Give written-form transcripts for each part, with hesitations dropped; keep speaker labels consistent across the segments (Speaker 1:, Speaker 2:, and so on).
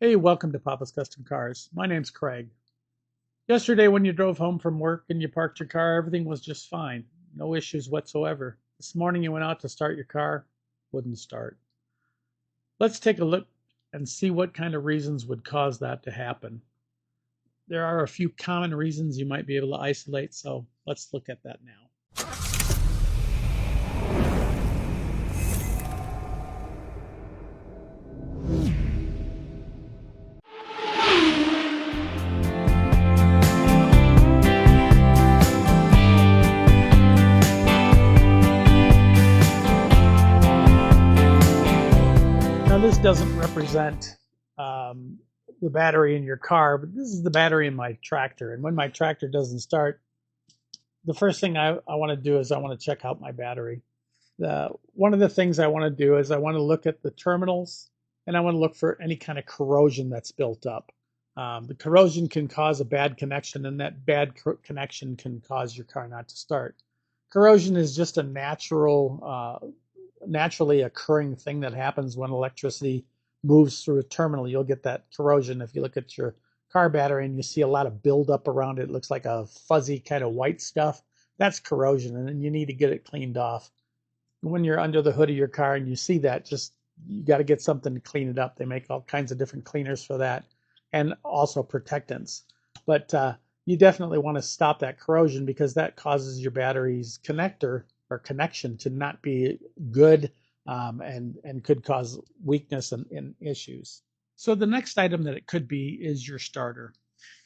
Speaker 1: Hey, welcome to Papa's Custom Cars. My name's Craig. Yesterday, when you drove home from work and you parked your car, everything was just fine. No issues whatsoever. This morning, you went out to start your car, wouldn't start. Let's take a look and see what kind of reasons would cause that to happen. There are a few common reasons you might be able to isolate, so let's look at that now. Now, this doesn't represent the battery in your car, but this is the battery in my tractor. And when my tractor doesn't start, the first thing I want to do is I want to check out my battery. One of the things I want to do is I want to look at the terminals and I want to look for any kind of corrosion that's built up. The corrosion can cause a bad connection, and that bad connection can cause your car not to start. Corrosion is just a naturally occurring thing that happens when electricity moves through a terminal. You'll get that corrosion if you look at your car battery and you see a lot of buildup around it. It looks like a fuzzy kind of white stuff. That's corrosion, and then you need to get it cleaned off. When you're under the hood of your car and you see that, just you got to get something to clean it up. They make all kinds of different cleaners for that, and also protectants. But you definitely want to stop that corrosion because that causes your battery's connector or connection to not be good, and could cause weakness and issues. So the next item that it could be is your starter.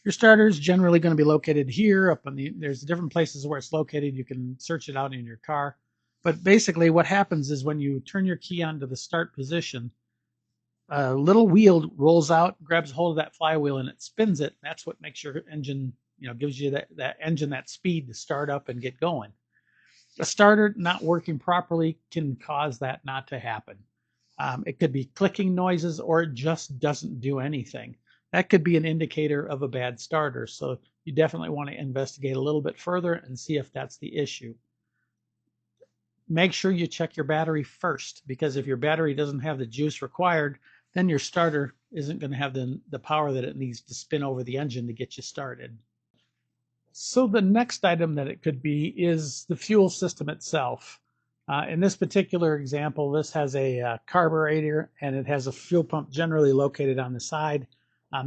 Speaker 1: Your starter is generally going to be located here up on there's different places where it's located. You can search it out in your car. But basically what happens is when you turn your key onto the start position, a little wheel rolls out, grabs hold of that flywheel, and it spins it. That's what makes your engine, gives you that engine that speed to start up and get going. A starter not working properly can cause that not to happen. It could be clicking noises, or it just doesn't do anything. That could be an indicator of a bad starter. So you definitely want to investigate a little bit further and see if that's the issue. Make sure you check your battery first, because if your battery doesn't have the juice required, then your starter isn't going to have the power that it needs to spin over the engine to get you started. So the next item that it could be is the fuel system itself. In this particular example, this has a carburetor and it has a fuel pump generally located on the side.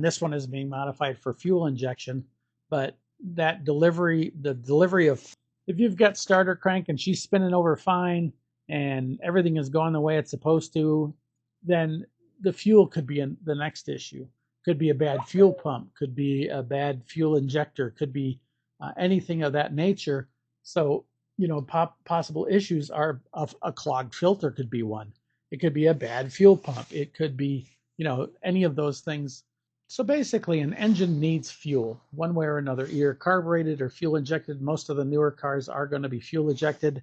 Speaker 1: This one is being modified for fuel injection, but the delivery of, if you've got starter crank and she's spinning over fine and everything is going the way it's supposed to, then the fuel could be the next issue. Could be a bad fuel pump, could be a bad fuel injector, could be anything of that nature. So, possible issues are a clogged filter could be one. It could be a bad fuel pump. It could be, any of those things. So basically, an engine needs fuel one way or another, either carbureted or fuel injected. Most of the newer cars are going to be fuel injected.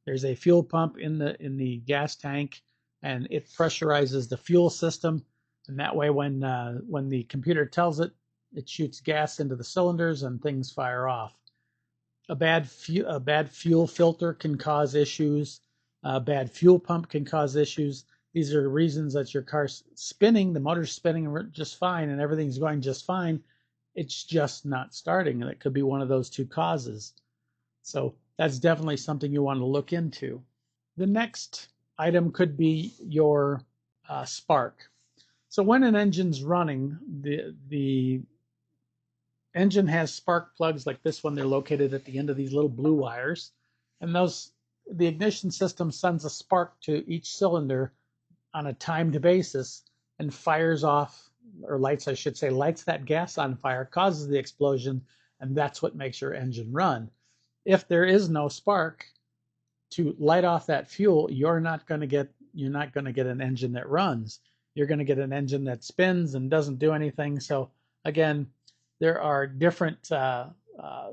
Speaker 1: There's a fuel pump in the gas tank, and it pressurizes the fuel system. And that way, when the computer tells it, it shoots gas into the cylinders and things fire off. A bad fuel filter can cause issues. A bad fuel pump can cause issues. These are reasons that your car's spinning, the motor's spinning just fine, and everything's going just fine. It's just not starting, and it could be one of those two causes. So that's definitely something you want to look into. The next item could be your spark. So when an engine's running, the engine has spark plugs like this one. They're located at the end of these little blue wires, and the ignition system sends a spark to each cylinder on a timed basis and fires off, or lights, I should say, lights that gas on fire, causes the explosion, and that's what makes your engine run. If there is no spark to light off that fuel, you're not going to get an engine that runs. You're going to get an engine that spins and doesn't do anything. So again, there are different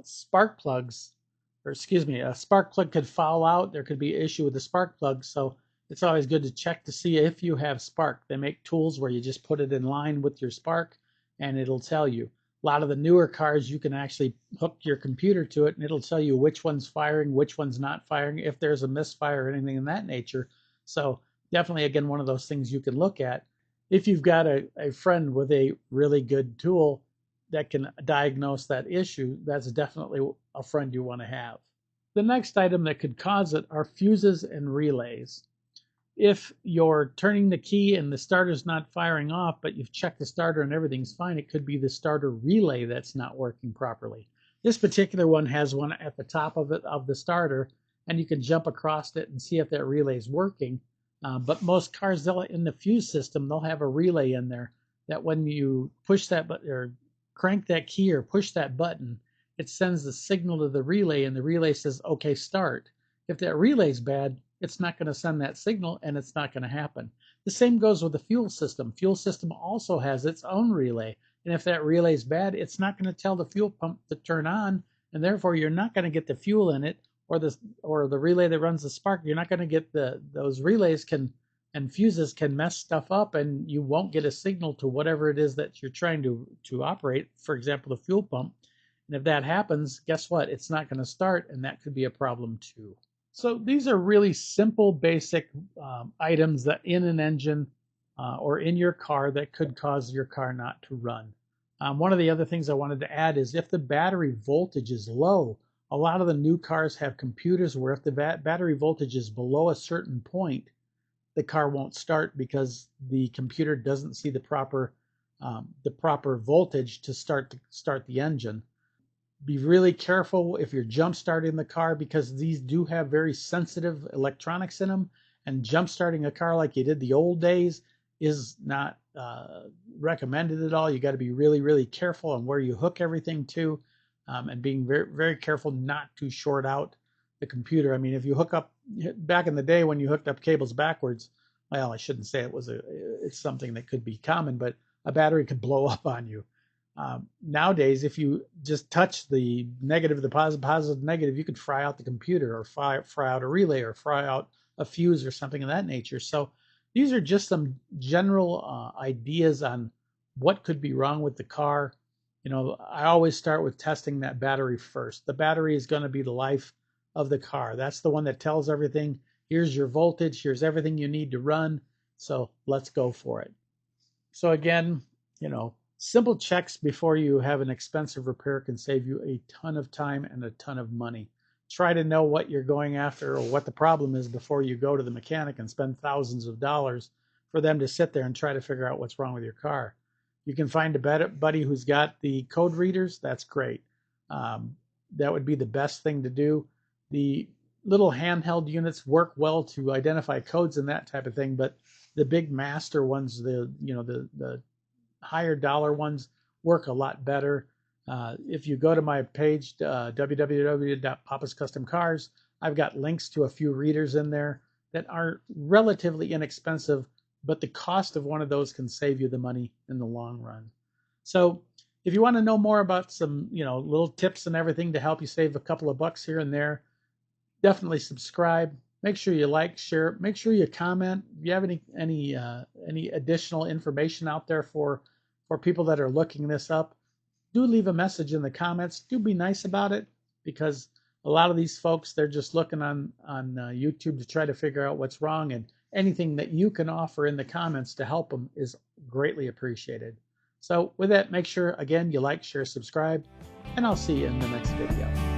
Speaker 1: spark plugs, or excuse me, a spark plug could foul out. There could be an issue with the spark plug. So it's always good to check to see if you have spark. They make tools where you just put it in line with your spark and it'll tell you. A lot of the newer cars, you can actually hook your computer to it and it'll tell you which one's firing, which one's not firing, if there's a misfire or anything in that nature. So definitely, again, one of those things you can look at. If you've got a friend with a really good tool that can diagnose that issue, that's definitely a friend you want to have. The next item that could cause it are fuses and relays. If you're turning the key and the starter's not firing off, but you've checked the starter and everything's fine, it could be the starter relay that's not working properly. This particular one has one at the top of it, of the starter, and you can jump across it and see if that relay is working. But most cars, in the fuse system, they'll have a relay in there that when you push that button or crank that key or push that button, it sends the signal to the relay, and the relay says, okay, start. If that relay's bad, it's not going to send that signal, and it's not going to happen. The same goes with the fuel system. Fuel system also has its own relay, and if that relay is bad, it's not going to tell the fuel pump to turn on, and therefore you're not going to get the fuel in it, or the relay that runs the spark. You're not going to get those relays and fuses can mess stuff up, and you won't get a signal to whatever it is that you're trying to operate. For example, the fuel pump. And if that happens, guess what? It's not going to start, and that could be a problem too. So these are really simple, basic items that in an engine or in your car that could cause your car not to run. One of the other things I wanted to add is if the battery voltage is low, a lot of the new cars have computers where if the battery voltage is below a certain point, the car won't start because the computer doesn't see the proper voltage to start the engine. Be really careful if you're jump starting the car, because these do have very sensitive electronics in them, and jump starting a car like you did the old days is not recommended at all. You got to be really, really careful on where you hook everything to, and being very, very careful not to short out the computer. I mean, if you hook up, back in the day when you hooked up cables backwards, well, I shouldn't say it's something that could be common, but a battery could blow up on you. Nowadays, if you just touch the negative, the positive, negative, you could fry out the computer, or fry out a relay, or fry out a fuse or something of that nature. So these are just some general ideas on what could be wrong with the car. You know, I always start with testing that battery first. The battery is going to be the life of the car. That's the one that tells everything. Here's your voltage. Here's everything you need to run. So let's go for it. So again, you know, simple checks before you have an expensive repair can save you a ton of time and a ton of money. Try to know what you're going after or what the problem is before you go to the mechanic and spend thousands of dollars for them to sit there and try to figure out what's wrong with your car. You can find a buddy who's got the code readers. That's great. That would be the best thing to do. The little handheld units work well to identify codes and that type of thing, but the big master ones, the higher dollar ones, work a lot better. If you go to my page, www.papascustomcars, I've got links to a few readers in there that are relatively inexpensive, but the cost of one of those can save you the money in the long run. So if you want to know more about some, little tips and everything to help you save a couple of bucks here and there, definitely subscribe. Make sure you like, share. Make sure you comment. If you have any additional information out there for people that are looking this up, do leave a message in the comments. Do be nice about it, because a lot of these folks, they're just looking on YouTube to try to figure out what's wrong, and anything that you can offer in the comments to help them is greatly appreciated. So with that, make sure, again, you like, share, subscribe, and I'll see you in the next video.